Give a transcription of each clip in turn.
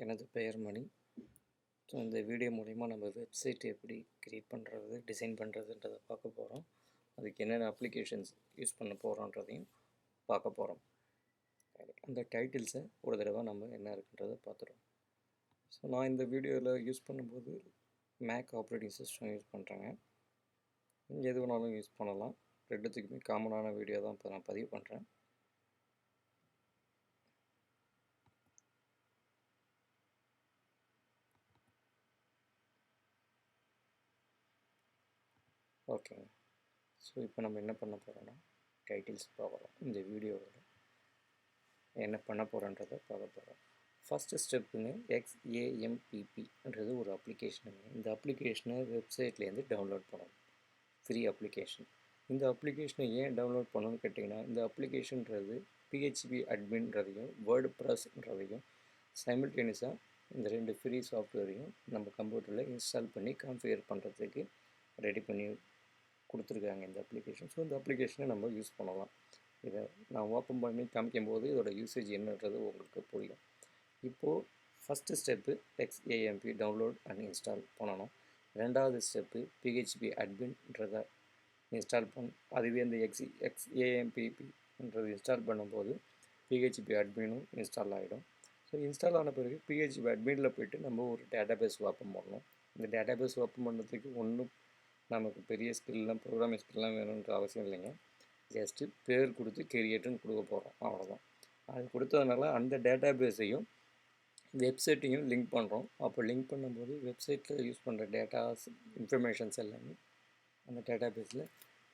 எனது பெயர் மணி. ஸோ இந்த வீடியோ மூலிமா நம்ம வெப்சைட் எப்படி க்ரியேட் பண்ணுறது, டிசைன் பண்ணுறதுன்றதை பார்க்க போகிறோம். அதுக்கு என்னென்ன அப்ளிகேஷன்ஸ் யூஸ் பண்ண போகிறோன்றதையும் பார்க்க போகிறோம். அந்த டைட்டில்ஸை ஒரு தடவை நம்ம என்ன இருக்குன்றதை பார்த்துருவோம். ஸோ நான் இந்த வீடியோவில் யூஸ் பண்ணும்போது மேக் ஆப்ரேட்டிங் சிஸ்டம் யூஸ் பண்ணுறேங்க. நீங்கள் எது வேணாலும் யூஸ் பண்ணலாம். ரெண்டுத்துக்குமே காமனான வீடியோ தான் இப்போ நான் பதிவு பண்ணுறேன். ஓகேங்க. ஸோ இப்போ நம்ம என்ன பண்ண போகிறோன்னா டைட்டில்ஸ் பார்க்குறோம். இந்த வீடியோவில் என்ன பண்ண போகிறோன்றதை பார்க்க போகிறோம். ஃபஸ்ட்டு ஸ்டெப்புங்க XAMPPன்றது ஒரு அப்ளிகேஷனுங்க. இந்த அப்ளிகேஷனை வெப்சைட்லேருந்து டவுன்லோட் பண்ணணும். Free application. இந்த அப்ளிகேஷனை ஏன் டவுன்லோட் பண்ணணும்னு கேட்டிங்கன்னா, இந்த அப்ளிகேஷன்றது PHP அட்மின்றதையும் வேர்டு ப்ரெஸ்ன்றதையும் சைமில்டேனியஸாக இந்த ரெண்டு ஃப்ரீ சாஃப்ட்வேரையும் நம்ம கம்ப்யூட்டரில் இன்ஸ்டால் பண்ணி கான்ஃபிகர் பண்ணுறதுக்கு ரெடி பண்ணி கொடுத்துருக்காங்க இந்த அப்ளிகேஷன். ஸோ இந்த அப்ளிகேஷனை நம்ம யூஸ் பண்ணலாம். இதை நான் ஓப்பன் பண்ணி காமிக்கும்போது இதோட யூசேஜ் என்னன்றது உங்களுக்கு புரியும். இப்போது first step XAMP download and install பண்ணணும். ரெண்டாவது ஸ்டெப்பு PHP அட்மின்றதை இன்ஸ்டால் அதுவே இந்த XAMPPன்றது இன்ஸ்டால் பண்ணும்போது PHP அட்மினும் இன்ஸ்டால் ஆகிடும். ஸோ இன்ஸ்டால் ஆன பிறகு PHP அட்மினில் போய்ட்டு நம்ம ஒரு டேட்டாபேஸ் ஓப்பன் பண்ணணும். இந்த டேட்டாபேஸ் ஓப்பன் பண்ணுறதுக்கு ஒன்றும் நமக்கு பெரிய ஸ்கில்லாம் ப்ரோக்ராமிங் ஸ்கில்லாம் வேணுன்ற அவசியம் இல்லைங்க. ஜஸ்ட்டு பேர் கொடுத்து கிரியேட்டுன்னு கொடுக்க போகிறோம், அவ்வளோதான். அது கொடுத்ததுனால அந்த டேட்டாபேஸையும் வெப்சைட்டையும் லிங்க் பண்ணுறோம். அப்போ லிங்க் பண்ணும்போது வெப்சைட்டில் யூஸ் பண்ணுற டேட்டாஸ் இன்ஃபர்மேஷன்ஸ் எல்லாமே அந்த டேட்டாபேஸில்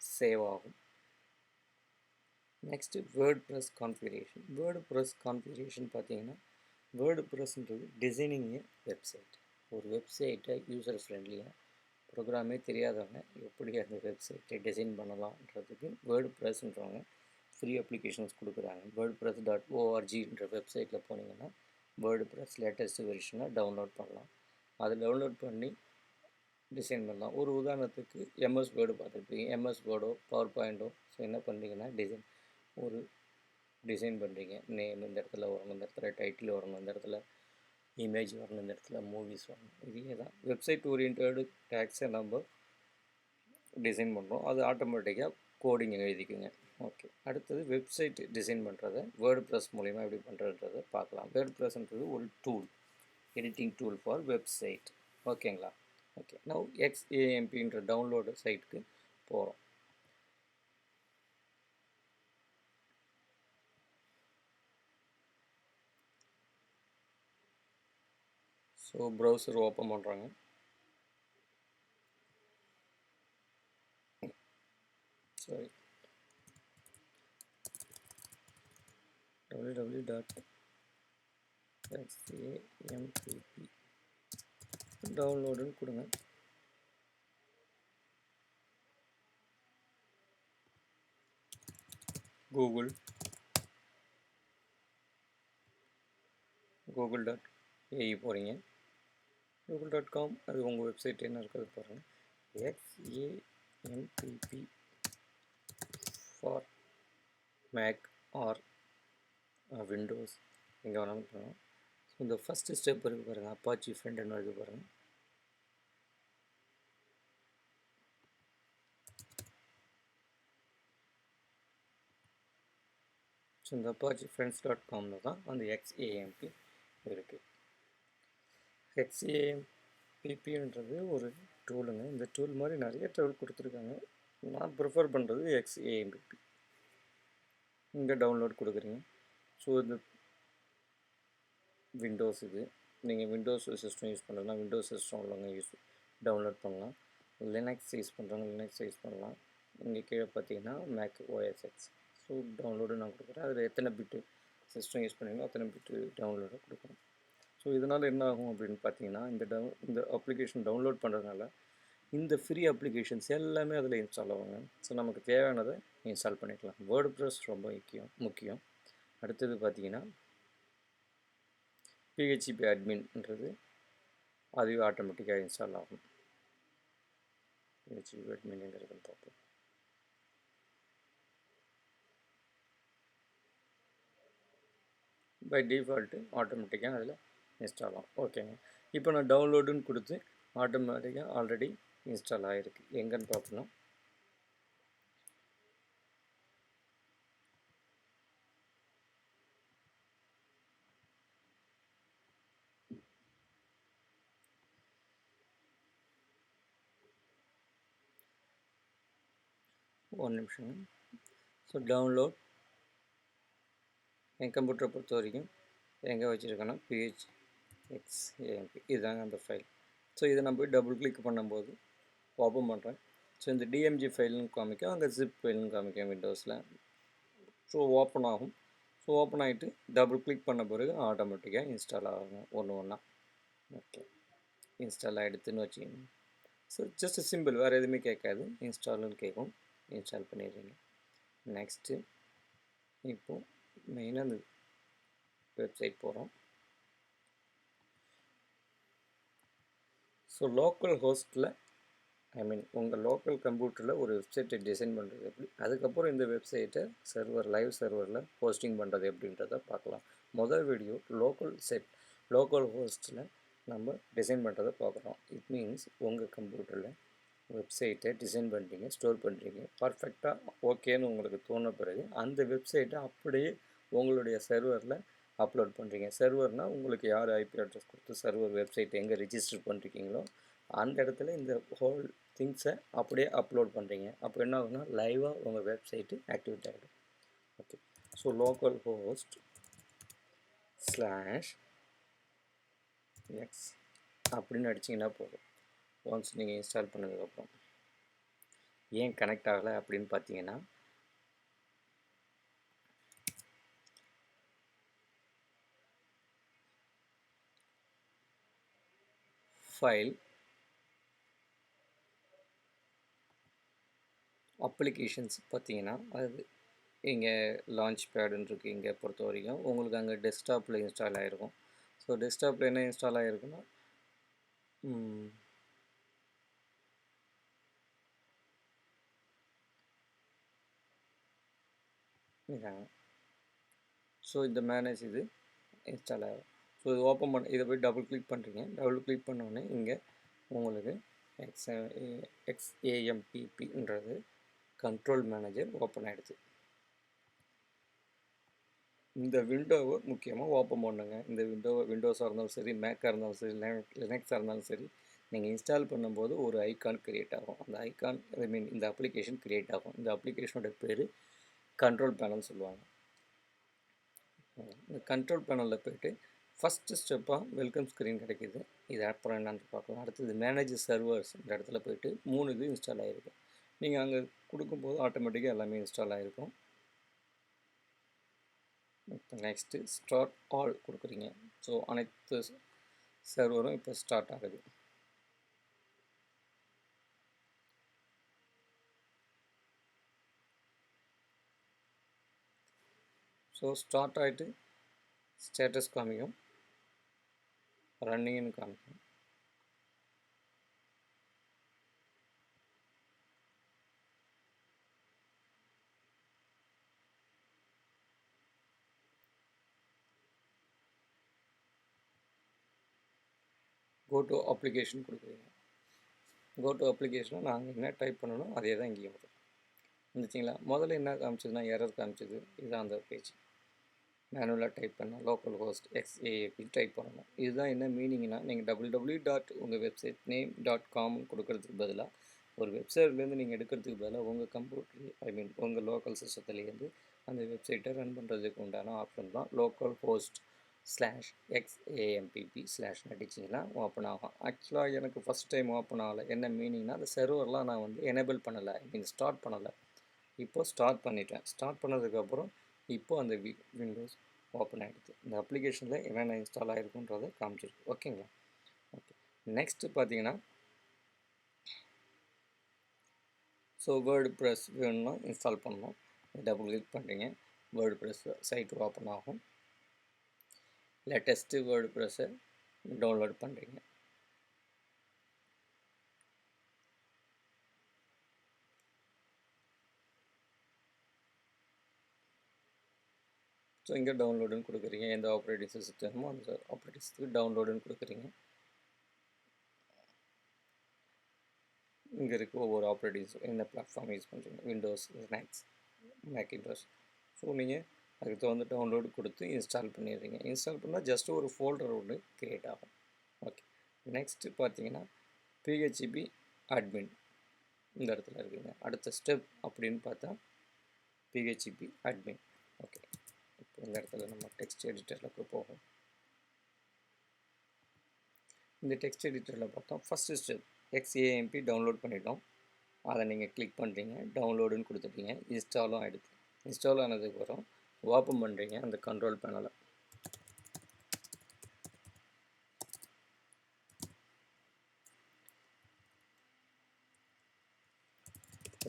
சேவ் ஆகும். Next word press configuration. Word press configuration பார்த்தீங்கன்னா, வேர்டு ப்ரெஸ்ன்றது டிசைனிங் வெப்சைட். ஒரு வெப்சைட்டை யூசர் ஃப்ரெண்ட்லியாக ப்ரோக்ராமே தெரியாதவங்க எப்படி அந்த வெப்சைட்டை டிசைன் பண்ணலான்றதுக்கு வேர்டு ப்ரெஸ்ன்றவங்க ஃப்ரீ அப்ளிகேஷன்ஸ் கொடுக்குறாங்க. wordpress.orgன்ற வெப்சைட்டில் போனீங்கன்னா வேர்டு ப்ரெஸ் லேட்டஸ்ட் வெர்ஷனை டவுன்லோட் பண்ணலாம். அதை டவுன்லோட் பண்ணி டிசைன் பண்ணலாம். ஒரு உதாரணத்துக்கு MS வேர்டு பார்த்துருப்பீங்க. MS வேர்டோ பவர் பாயிண்டோ ஸோ என்ன பண்ணுறீங்கன்னா ஒரு டிசைன் பண்ணுறீங்க. நேம் இந்த இடத்துல வரணும், இந்த இடத்துல டைட்டில் வரணும், இந்த இடத்துல இமேஜ் வரணும், இந்த இடத்துல மூவிஸ் வரணும். இதே தான் வெப்சைட் ஓரியன்டு டேக்ஸை நம்ம டிசைன் பண்ணுறோம். அது ஆட்டோமேட்டிக்காக கோடிங் எழுதிக்குங்க. ஓகே, அடுத்தது வெப்சைட் டிசைன் பண்ணுறதை வேர்டு ப்ரெஸ் மூலிமா எப்படி பண்ணுறதுன்றதை பார்க்கலாம். வேர்டு ப்ரெஸ்ன்றது ஒரு tool, editing tool for website. ஓகேங்களா? ஓகே, நவ் XAMPன்ற டவுன்லோடு சைட்டுக்கு போகிறோம். ஸோ ப்ரௌசர் ஓப்பன் பண்ணுறாங்க. சாரி, www.xampp டவுன்லோடுன்னு கொடுங்க. google.ae போகிறீங்க. google.com அது உங்கள் வெப்சைட் என்ன இருக்கிறது பாருங்கள். XAMPP for Mac or Windows எங்கே வேணாலும் பண்ணலாம். ஸோ இந்த ஃபஸ்ட்டு ஸ்டெப் இருக்குது பாருங்கள், அப்பாச்சி ஃப்ரண்ட் என்ன இருக்குது பாருங்கள். ஸோ இந்த அப்பாச்சி ஃப்ரெண்ட்ஸ்.comல தான் அந்த XAMP இருக்குது. XAMPPன்றது ஒரு டூலுங்க. இந்த டூல் மாதிரி நிறைய டூல் கொடுத்துருக்காங்க. நான் ப்ரிஃபர் பண்ணுறது XAMPP. இங்கே டவுன்லோட் கொடுக்குறீங்க. ஸோ இந்த விண்டோஸ் இது நீங்கள் விண்டோஸ் சிஸ்டம் யூஸ் பண்ணுறதுனா விண்டோஸ் சிஸ்டம் உள்ளவங்க டவுன்லோட் பண்ணலாம். லினக்ஸ் யூஸ் பண்ணுறவங்க லினக்ஸ் யூஸ் பண்ணலாம். இங்கே கீழே பார்த்தீங்கன்னா Mac OS X. So download நான் கொடுக்குறேன். அதில் எத்தனை பிட்டு சிஸ்டம் யூஸ் பண்ணுவீங்களோ அத்தனை பிட்டு டவுன்லோடு கொடுக்குறேன். ஸோ இதனால் என்ன ஆகும் அப்படின்னு பார்த்தீங்கன்னா, இந்த அப்ளிகேஷன் டவுன்லோட் பண்ணுறதுனால இந்த ஃப்ரீ அப்ளிகேஷன்ஸ் எல்லாமே அதில் இன்ஸ்டால் ஆகுங்க. ஸோ நமக்கு தேவையானதை இன்ஸ்டால் பண்ணிக்கலாம். வேர்டு ப்ரெஸ் ரொம்ப முக்கியம். அடுத்தது பார்த்தீங்கன்னா PHP அட்மின்ன்றது அதுவே ஆட்டோமேட்டிக்காக இன்ஸ்டால் ஆகும். PHP அட்மின்ங்கிறது பார்ப்போம். பை டிஃபால்ட்டு ஆட்டோமேட்டிக்காக அதில் இன்ஸ்டால் ஆகும். ஓகேங்க. இப்போ நான் டவுன்லோடுன்னு கொடுத்து ஆட்டோமேட்டிக்காக ஆல்ரெடி இன்ஸ்டால் ஆகிருக்கு. எங்கன்னு பார்ப்போம்னா ஒரு நிமிஷம். ஸோ டவுன்லோட் என் கம்ப்யூட்டரை பொறுத்த வரைக்கும் எங்கே வச்சுருக்கேன்னா PHXAMP இதுதாங்க அந்த ஃபைல். ஸோ இதை நம்ம போய் டபுள் கிளிக் பண்ணும்போது ஓப்பன் பண்ணுறேன். ஸோ இந்த DMG ஃபைல்னு காமிக்கும், அங்கே ஜிப் ஃபைல்னு காமிக்கும் விண்டோஸில். ஸோ ஓப்பன் ஆகும். ஸோ ஓப்பன் ஆகிட்டு டபுள் கிளிக் பண்ண பிறகு ஆட்டோமேட்டிக்காக இன்ஸ்டால் ஆகும் ஒன்று ஒன்றா. ஓகே, இன்ஸ்டால் ஆகிடுதுன்னு வச்சுக்கோங்க. ஸோ ஜஸ்ட் சிம்பிள், வேறு எதுவுமே கேட்காது. இன்ஸ்டால்னு கேட்கும், இன்ஸ்டால் பண்ணிடுறீங்க. நெக்ஸ்ட்டு இப்போது மெயினாக அந்த வெப்சைட் போகிறோம். ஸோ லோக்கல் ஹோஸ்ட்டில் உங்கள் லோக்கல் கம்ப்யூட்டரில் ஒரு வெப்சைட்டை டிசைன் பண்ணுறது எப்படி, அதுக்கப்புறம் இந்த வெப்சைட்டை லைவ் சர்வரில் போஸ்டிங் பண்ணுறது எப்படின்றத பார்க்கலாம். முதல் வீடியோ லோக்கல் ஹோஸ்ட்டில் நம்ம டிசைன் பண்ணுறதை பார்க்குறோம். இட் மீன்ஸ் உங்கள் கம்ப்யூட்டரில் வெப்சைட்டை டிசைன் பண்ணுறீங்க, ஸ்டோர் பண்ணுறீங்க, பர்ஃபெக்டாக ஓகேன்னு உங்களுக்கு தோண பிறகு அந்த வெப்சைட்டை அப்படியே உங்களுடைய சர்வரில் அப்லோட் பண்ணுறீங்க. சர்வர்னால் உங்களுக்கு யார் ஐபி அட்ரஸ் கொடுத்து சர்வர் வெப்சைட் எங்கே ரிஜிஸ்டர் பண்ணுறீங்களோ அந்த இடத்துல இந்த ஹோல் திங்ஸை அப்படியே அப்லோட் பண்ணுறீங்க. அப்போ என்ன ஆகுனா லைவாக உங்கள் வெப்சைட்டு ஆக்டிவேட் ஆகிடும். Okay, so local host /x அப்படின்னு அடிச்சிங்கன்னா போதும். ஒன்ஸ் நீங்கள் இன்ஸ்டால் பண்ணதுக்கப்புறம் ஏன் கனெக்ட் ஆகலை அப்படின்னு பார்த்தீங்கன்னா, ஃபைல் அப்ளிகேஷன்ஸ் பார்த்தீங்கன்னா அது இங்கே லான்ச் பேடுன்னு இருக்குது. இங்கே பொறுத்த வரைக்கும் உங்களுக்கு அங்கே டெஸ்க்டாப்பில் இன்ஸ்டால் ஆகிருக்கும். ஸோ டெஸ்க்டாப்பில் என்ன இன்ஸ்டால் ஆகிருக்குன்னா இதாங்க. ஸோ இந்த மேனேஜ் இது இன்ஸ்டால் ஆகும். ஸோ இது ஓப்பன் பண்ண இதை போய் டபுள் கிளிக் பண்ணுறீங்க. டபுள் கிளிக் பண்ணோடனே இங்கே உங்களுக்கு XAMPPன்றது கண்ட்ரோல் மேனேஜர் ஓப்பன் ஆகிடுது. இந்த விண்டோவை முக்கியமாக ஓப்பன் பண்ணுங்க. இந்த விண்டோஸாக இருந்தாலும் சரி, மேக்காக இருந்தாலும் சரி, லினக்ஸாக இருந்தாலும் சரி, நீங்கள் இன்ஸ்டால் பண்ணும்போது ஒரு ஐகான் க்ரியேட் ஆகும். அந்த ஐகான் இந்த அப்ளிகேஷன் க்ரியேட் ஆகும். இந்த அப்ளிகேஷனோட பேர் கண்ட்ரோல் பேனல் சொல்லுவாங்க. இந்த கண்ட்ரோல் பேனலில் போய்ட்டு ஃபஸ்ட்டு ஸ்டெப்பாக வெல்கம் ஸ்க்ரீன் கிடைக்கிது. இது அப்புறம் என்னன்னு பார்க்கலாம். அடுத்தது மேனேஜ் சர்வர்ஸ் இந்த இடத்துல போய்ட்டு 3 இது இன்ஸ்டால் ஆகிருக்கும். நீங்கள் அங்கே கொடுக்கும்போது ஆட்டோமேட்டிக்காக எல்லாமே இன்ஸ்டால் ஆகிருக்கும். நெக்ஸ்ட்டு ஸ்டார்ட் ஆல் கொடுக்குறீங்க. ஸோ அனைத்து சர்வரும் இப்போ ஸ்டார்ட் ஆகுது. ஸோ ஸ்டார்ட் ஆகிட்டு ஸ்டேட்டஸ் காமிக்கும், ரன்னிங்னு காமிக்கும். கோ டு அப்ளிகேஷன் கொடுக்குறீங்க. கோ டு அப்ளிகேஷனை நாங்கள் என்ன டைப் பண்ணணும் அதே தான் இங்கேயும் வரும். இருந்துச்சிங்களா? முதல்ல என்ன காமிச்சதுன்னா எரர் காமிச்சது. இதுதான் அந்த பேஜ். மேனுவலாக டைப் பண்ணால் லோக்கல் ஹோஸ்ட் XAMP டைப் பண்ணணும். இதுதான் என்ன மீனிங்னா, நீங்கள் www. உங்கள் வெப்சைட் name.com கொடுக்கறதுக்கு பதிலாக ஒரு வெப்சைட்லேருந்து நீங்கள் எடுக்கிறதுக்கு பதிலாக உங்கள் கம்ப்யூட்டர் உங்கள் லோக்கல் சிஸ்டத்துலேருந்து அந்த வெப்சைட்டை ரன் பண்ணுறதுக்கு உண்டான ஆப்ஷன் தான் லோக்கல் ஹோஸ்ட் /XAMPP/ அடிச்சிங்கன்னா ஓப்பன் ஆகும். ஆக்சுவலாக எனக்கு ஃபஸ்ட் டைம் ஓப்பன் ஆகலை. என்ன மீனிங்னா, அந்த சர்வர்லாம் நான் வந்து எனேபிள் பண்ணலை, ஸ்டார்ட் பண்ணலை. இப்போது ஸ்டார்ட் பண்ணிட்டேன். ஸ்டார்ட் பண்ணதுக்கப்புறம் இப்போது அந்த விண்டோஸ் ஓப்பன் ஆகிடுது. இந்த அப்ளிகேஷனில் என்னென்ன இன்ஸ்டால் ஆகிருக்குன்றதை காமிச்சிருக்கு. ஓகேங்களா? ஓகே, நெக்ஸ்ட்டு பார்த்தீங்கன்னா, ஸோ வேர்டு ப்ரெஸ் வேணும்னா இன்ஸ்டால் பண்ணணும். டபுள் கிளிக் பண்ணுறீங்க, வேர்டு ப்ரெஸ் சைட் ஓப்பன் ஆகும். லேட்டஸ்ட்டு வேர்டு ப்ரெஸ்ஸை டவுன்லோட் பண்ணுறீங்க. ஸோ இங்கே டவுன்லோடுன்னு கொடுக்குறீங்க, எந்த ஆப்ரேட்டிங் சிஸ்டமோ அந்த ஆப்ரேட்டிங் சிஸ்டத்துக்கு டவுன்லோடுன்னு கொடுக்குறீங்க. இங்கே இருக்க ஒவ்வொரு ஆப்ரேட்டிங்ஸ் என்ன பிளாட்ஃபார்ம் யூஸ் பண்ணுறீங்க, விண்டோஸ், லினக்ஸ், மேக்கின்டாஷ். ஸோ நீங்கள் அதுக்கு தகுந்த டவுன்லோடு கொடுத்து இன்ஸ்டால் பண்ணிடுறீங்க. இன்ஸ்டால் பண்ணால் ஜஸ்ட் ஒரு ஃபோல்டர் ஒன்று க்ரியேட் ஆகும். ஓகே, நெக்ஸ்ட்டு பார்த்தீங்கன்னா பிஹெச்பி அட்மின் இந்த இடத்துல இருக்குங்க. அடுத்த ஸ்டெப் அப்படின்னு பார்த்தா பிஹெச்பி அட்மின். ஓகே, இப்போ இந்த இடத்துல நம்ம டெக்ஸ்ட் எடிட்டரில் போகும். இந்த டெக்ஸ்ட் எடிட்டரில் பார்த்தோம் ஃபஸ்ட்டு ஸ்டெப் XAMP டவுன்லோட் பண்ணிட்டோம். அதை நீங்கள் கிளிக் பண்ணுறீங்க, டவுன்லோடுன்னு கொடுத்துட்டீங்க, இன்ஸ்டாலும் ஆகிடுது. இன்ஸ்டால் ஆனதுக்கப்புறம் ஓப்பன் பண்ணுறீங்க அந்த கண்ட்ரோல் பேனலை.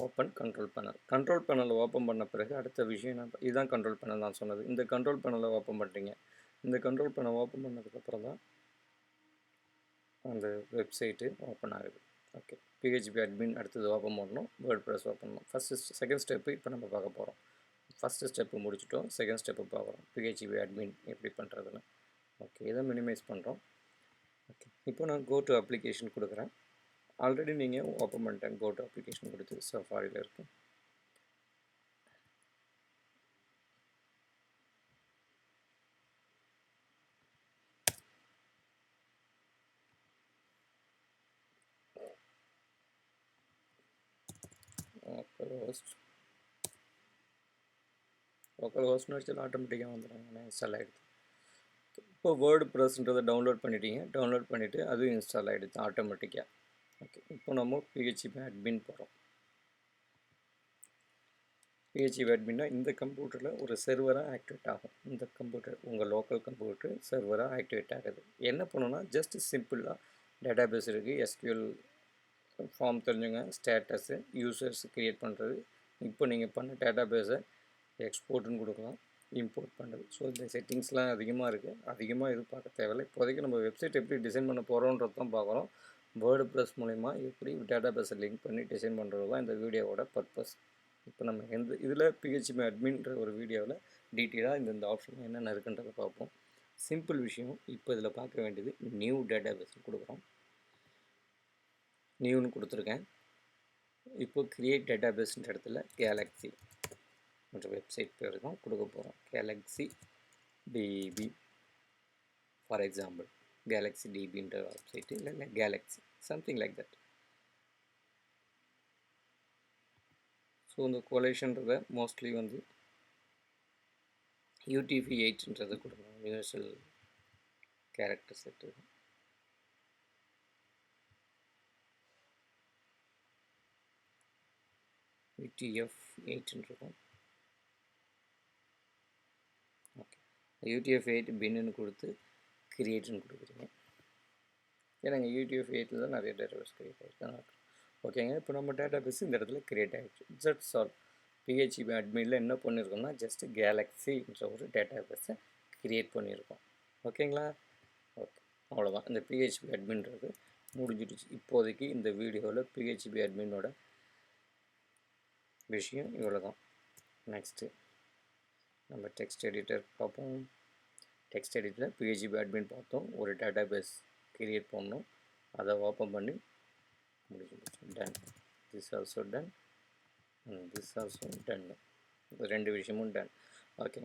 Open control panel. கண்ட்ரோல் பேனலை ஓப்பன் பண்ண பிறகு அடுத்த விஷயம் என்ன, இதுதான் கண்ட்ரோல் பேனல் நான் சொன்னது. இந்த கண்ட்ரோல் பேனலை ஓப்பன் பண்ணுறீங்க. இந்த கண்ட்ரோல் பேனல் ஓப்பன் பண்ணதுக்கப்புறம் தான் அந்த வெப்சைட்டு ஓப்பன் ஆகுது. ஓகே, பிஹெச்பி அட்மின் அடுத்தது ஓப்பன் பண்ணணும், வேர்ட்பிரஸ் ஓப்பன் பண்ணணும். செகண்ட் ஸ்டெப்பு இப்போ நம்ம பார்க்க போகிறோம். ஃபஸ்ட்டு ஸ்டெப்பு முடிச்சிட்டோம், செகண்ட் ஸ்டெப்பு பார்க்குறோம், பிஹெச்பி அட்மின் எப்படி பண்ணுறதுன்னு. ஓகே, இதை மினிமைஸ் பண்ணுறோம். ஓகே, இப்போ நான் கோ டு அப்ளிகேஷன் கொடுக்குறேன். ஆல்ரெடி நீங்கள் ஓப்பன் பண்ணிட்டேன், கோ டு அப்ளிகேஷன் கொடுத்து சஃபாரியில் இருக்கு. லோக்கல் ஹோஸ்ட்னு வச்சு ஆட்டோமேட்டிக்காக வந்துடுங்க, இன்ஸ்டால் ஆகிடுது. இப்போ வேர்டு ப்ரெஸ்ன்றதை டவுன்லோட் பண்ணிட்டீங்க, டவுன்லோட் பண்ணிவிட்டு அதுவும் இன்ஸ்டால் ஆகிடுது ஆட்டோமேட்டிக்காக. ஓகே, இப்போ நம்ம பிஹெச்பி அட்மின் போகிறோம். பிஹெச்பி அட்மின்னா இந்த கம்ப்யூட்டரில் ஒரு சர்வராக ஆக்டிவேட் ஆகும். இந்த கம்ப்யூட்டர் உங்கள் லோக்கல் கம்ப்யூட்டர் சர்வராக ஆக்டிவேட் ஆகுது. என்ன பண்ணணும்னா ஜஸ்ட் சிம்பிளாக டேட்டாபேஸ் இருக்குது, SQL ஃபார்ம் தெரிஞ்சுங்க, ஸ்டேட்டஸு, யூசர்ஸ் க்ரியேட் பண்ணுறது. இப்போ நீங்கள் பண்ண டேட்டாபேஸை எக்ஸ்போர்ட்டுன்னு கொடுக்கலாம், இம்போர்ட் பண்ணுறது. ஸோ இந்த செட்டிங்ஸ்லாம் அதிகமாக இருக்குது, அதிகமாக இது பார்க்க தேவையில்லை. இப்போதைக்கு நம்ம வெப்சைட் எப்படி டிசைன் பண்ண போகிறோன்றது தான் பார்க்குறோம். வேர்டு ப்ரெஸ் மூலிமா எப்படி டேட்டாபேஸை லிங்க் பண்ணி டிசைன் பண்ணுறது தான் இந்த வீடியோவோட பர்பஸ். இப்போ நம்ம எந்த இதில் பிஹெச்பி அட்மின்ற ஒரு வீடியோவில் டீட்டெயிலாக இந்த ஆப்ஷன் என்னென்ன இருக்குன்றதை பார்ப்போம். சிம்பிள் விஷயம். இப்போ இதில் பார்க்க வேண்டியது நியூ டேட்டாபேஸ் கொடுக்குறோம். நியூன்னு கொடுத்துருக்கேன். இப்போ கிரியேட் டேட்டாபேஸ்ன்ற இடத்துல கேலக்ஸி என்ற வெப்சைட் பேர் தான் கொடுக்க போகிறோம். Galaxy DB for example, galaxy டிபின்ற வெப்சைட்டு இல்லை galaxy something like that. So இந்த கொலேஷன்றதை மோஸ்ட்லி வந்து UTF-8ன்றதை கொடுக்கணும், universal character set. UTF-8 okay, UTF-8 பின்னு கொடுத்து கிரியேட்னு கொடுக்குறீங்க. ஏன்னாங்க UTF-8 தான் நிறைய டேட்டாபேஸ் கிரியேட் ஆகிருக்கு. ஓகேங்க, இப்போ நம்ம டேட்டாபேஸ் இந்த இடத்துல கிரியேட் ஆகிடுச்சு. Just solve. பிஹெச்பி அட்மினில் என்ன பண்ணியிருக்கோம்னா ஜஸ்ட் கேலக்ஸின்ற ஒரு டேட்டாபேஸை கிரியேட் பண்ணியிருக்கோம். ஓகேங்களா? ஓகே, அவ்வளோதான். இந்த பிஹெச்பி அட்மின்றது முடிஞ்சிடுச்சு. இப்போதைக்கு இந்த வீடியோவில் பிஹெச்பி அட்மினோட விஷயம் இவ்வளோ தான். நெக்ஸ்ட்டு நம்ம டெக்ஸ்ட் எடிட்டர் பார்ப்போம். டெக்ஸ்ட் எடிட்டரில் பிஹெச்பி அட்மின் பார்த்தோம், ஒரு டேட்டாபேஸ் கிரியேட் பண்ணோம், அதை ஓப்பன் பண்ணி முடிஞ்சிடுச்சு. Done. This also done, this also done. ரெண்டு விஷயமும் டன். ஓகேங்க.